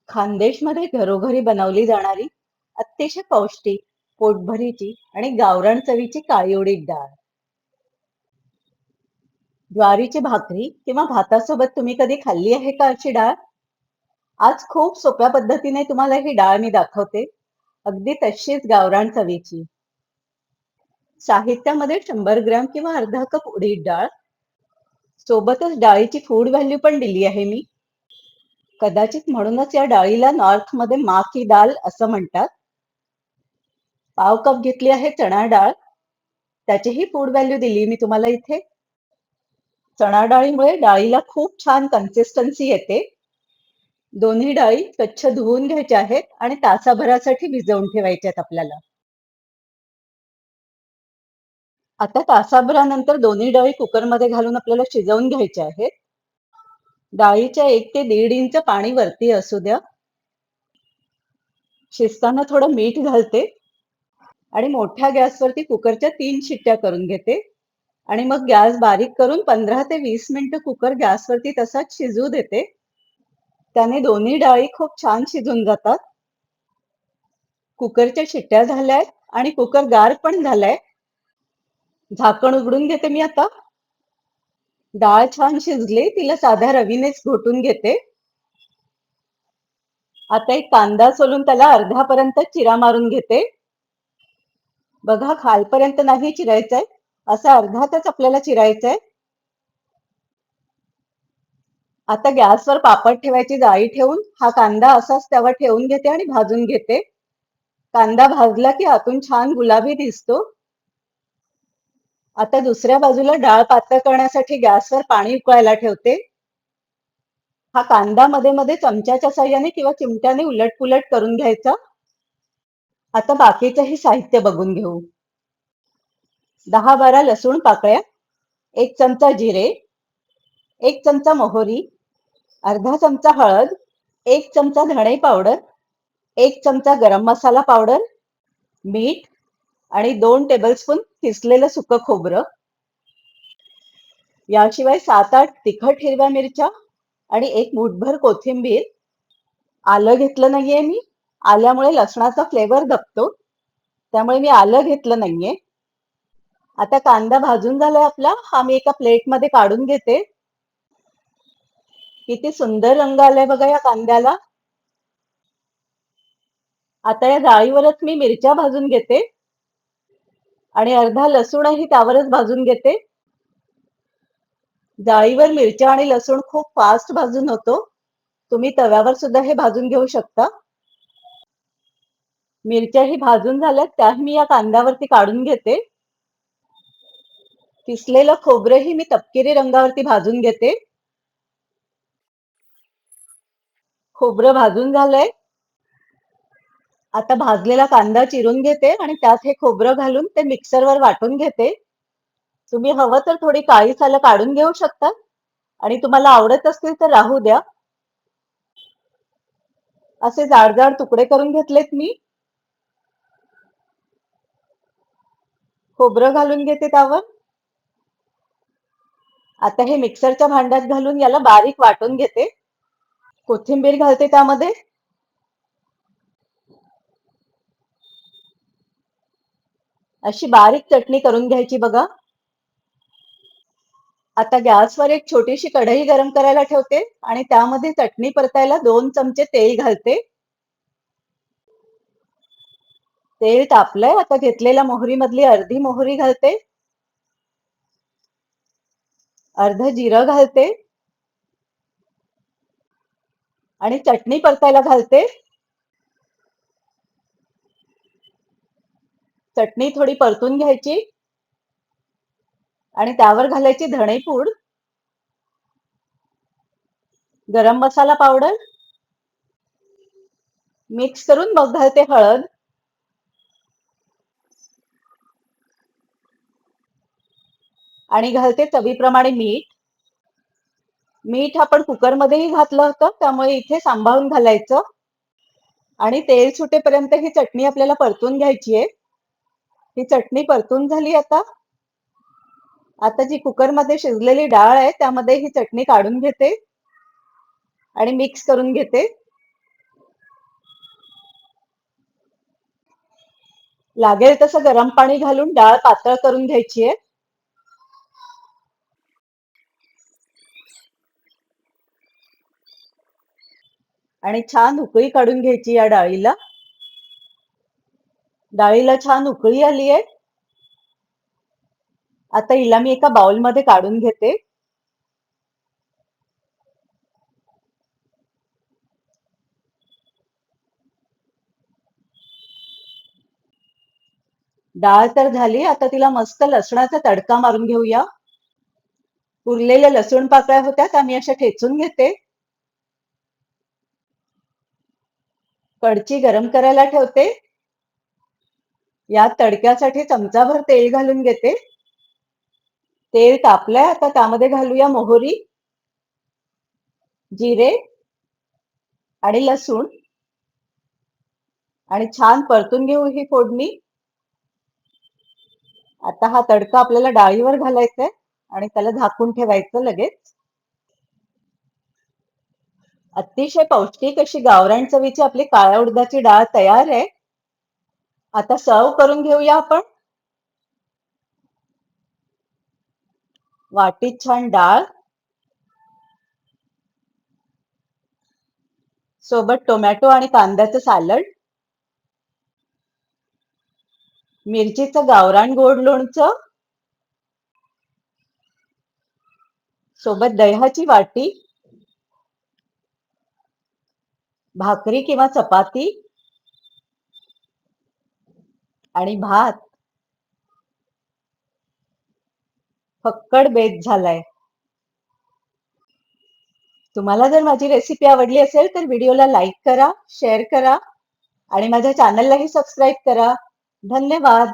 खानदेशमध्ये घरोघरी बनवली जाणारी अतिशय पौष्टिक, पोटभरीची आणि गावरान चवीची काळी उडीद डाळ. ज्वारीची भाकरी किंवा भातासोबत तुम्ही कधी खाल्ली आहे का अशी डाळ? आज खूप सोप्या पद्धतीने तुम्हाला ही डाळ मी दाखवते. अगदी तशीच गावरान चवीची. साहित्यामध्ये 100 ग्रॅम किंवा अर्धा कप उडीद डाळ, सोबतच डाळीची फूड व्हॅल्यू पण दिली आहे मी. कदाचित म्हणूनच या डाळीला नॉर्थमध्ये मा की दाल असं म्हणतात. पाव कप घेतली आहे चणा डाळ, त्याचीही फूड व्हॅल्यू दिली मी तुम्हाला इथे. चणा डाळीमुळे डाळीला खूप छान कन्सिस्टन्सी येते. दोन्ही डाळी स्वच्छ धुवून घ्यायच्या आहेत आणि तासाभरासाठी भिजवून ठेवायच्या आहेत आपल्याला. आता तासाभरानंतर दोन्ही डाळी कुकरमध्ये घालून आपल्याला शिजवून घ्यायच्या आहेत. डाळीच्या 1 ते 1.5 इंच पाणी वरती असू द्या. शिजताना थोडं मीठ घालते आणि मोठ्या गॅसवरती कुकरच्या 3 शिट्ट्या करून घेते आणि मग गॅस बारीक करून 15 ते 20 मिनिटं कुकर गॅसवरती तसाच शिजू देते. त्याने दोन्ही डाळी खूप छान शिजून जातात. कुकरच्या शिट्ट्या झाल्यात आणि कुकर गार पण झालाय. झाकण उघडून घेते मी आता. डाळ छान शिजली, तिला साध्या रवीनेच घोटून घेते. आता एक कांदा सोलून त्याला अर्ध्यापर्यंत चिरा मारून घेते. बघा खालपर्यंत नाही चिरायचंय, असं अर्ध्यातच आपल्याला चिरायचंय. आता गॅसवर पापड ठेवायची जाळी ठेवून हा कांदा असाच त्यावर ठेवून घेते आणि भाजून घेते. कांदा भाजला की आतून छान गुलाबी दिसतो. आता दुसऱ्या बाजूला डाळ पातळ करण्यासाठी गॅसवर पाणी उकळायला ठेवते. हा कांदा मध्ये मध्ये चमच्याच्या साह्याने किंवा चिमट्याने उलट-पुलट करून घ्यायचा. आता बाकीचंही साहित्य बघून घेऊ. 10-12 लसूण पाकळ्या, 1 चमचा जिरे, 1 चमचा मोहरी, अर्धा चमचा हळद, 1 चमचा धणे पावडर, 1 चमचा गरम मसाला पावडर, मीठ आणि 2 टेबलस्पून किसलेलं सुकं खोबरं. याशिवाय 7-8 तिखट हिरव्या मिरच्या आणि एक मूठभर कोथिंबीर. आलं घेतलं नाहीये मी. आल्यामुळे लसणाचा फ्लेवर दबतो. त्यामुळे मी आलं घेतलं नाहीये. आता कांदा भाजून झालाय आपला. हा मी एका प्लेटमध्ये काढून घेते. किती सुंदर रंग आलाय बघा या कांद्याला. आता या डाळीवरच मी मिरच्या भाजून घेते आणि अर्धा लसूणही त्यावरच भाजून घेते. डाळीवर मिरच्या आणि लसूण खूप फास्ट भाजून होतो. तुम्ही तव्यावर सुद्धा हे भाजून घेऊ शकता. मिरच्याही भाजून झाल्यात, त्याही मी या कांद्यावरती काढून घेते. किसलेलं खोबरंही मी तपकिरी रंगावरती भाजून घेते. खोबरं भाजून झालंय. आता भाजलेला कांदा चिरून घेते आणि त्यात हे खोबरं घालून ते मिक्सरवर वाटून घेते. तुम्ही हवं तर थोडी काळी सालं काढून घेऊ शकता आणि तुम्हाला आवडत असतील तर राहू द्या. असे जाड जाड तुकडे करून घेतलेत मी. खोबरं घालून घेते त्यावर. आता हे मिक्सरच्या भांड्यात घालून याला बारीक वाटून घेते. कोथिंबीर घालते त्यामध्ये. अशी बारीक चटणी करून घ्यायची बघा. आता गॅसवर एक छोटीशी कढई गरम करायला ठेवते आणि त्यामध्ये चटणी परतायला 2 चमचे तेल घालते. तेल तापलंय. आता घेतलेल्या मोहरीमधली अर्धी मोहरी घालते. अर्ध जिरं घालते आणि चटणी परतायला घालते. चटणी थोडी परतून घ्यायची आणि त्यावर घालायची धणेपूड, गरम मसाला पावडर, मिक्स करून मग घालते हळद आणि घालते चवीप्रमाणे मीठ. मीठ आपण कुकरमध्येही घातलं होतं, त्यामुळे इथे सांभाळून घालायचं आणि तेल सुटेपर्यंत ही चटणी आपल्याला परतून घ्यायची आहे. ही चटणी परतून झाली आता. आता जी कुकरमध्ये शिजलेली डाळ आहे त्यामध्ये ही चटणी काढून घेते आणि मिक्स करून घेते. लागेल तसं गरम पाणी घालून डाळ पातळ करून घ्यायची आहे आणि छान उकळी काढून घ्यायची या डाळीला. डाळीला छान उकळी आली आहे. आता हिला मी एका बाउलमध्ये काढून घेते. डाळ तर झाली. आता तिला मस्त लसणाचा तडका मारून घेऊया. उरलेल्या लसूण पाकळ्या होत्या त्या मी अशा ठेचून घेते. कढची गरम करायला ठेवते. या तडक्यासाठी चमचाभर तेल घालून घेते. तेल तापलंय. आता त्यामध्ये घालूया मोहरी, जिरे आणि लसूण आणि छान परतून घेऊ ही फोडणी. आता हा तडका आपल्याला डाळीवर घालायचा आहे आणि त्याला झाकून ठेवायचं लगेच. अतिशय पौष्टिक अशी गावरान चवीची आपली काळ्या उडदाची डाळ तयार आहे. आता सर्व करून घेऊया आपण. वाटीत छान डाळ, सोबत टोमॅटो आणि कांद्याचं सॅलड, मिरचीचं गावरान गोड लोणचं, सोबत दह्याची वाटी, भाकरी किंवा चपाती आणि भात. फक्कड बेत झालाय. तुम्हाला जर माझी रेसिपी आवडली असेल तर व्हिडिओला लाईक करा, शेअर करा आणि माझ्या चॅनललाही सबस्क्राईब करा. धन्यवाद.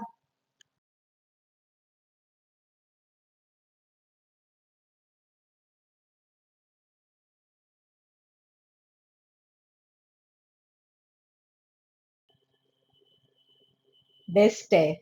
बेस्ट आहे.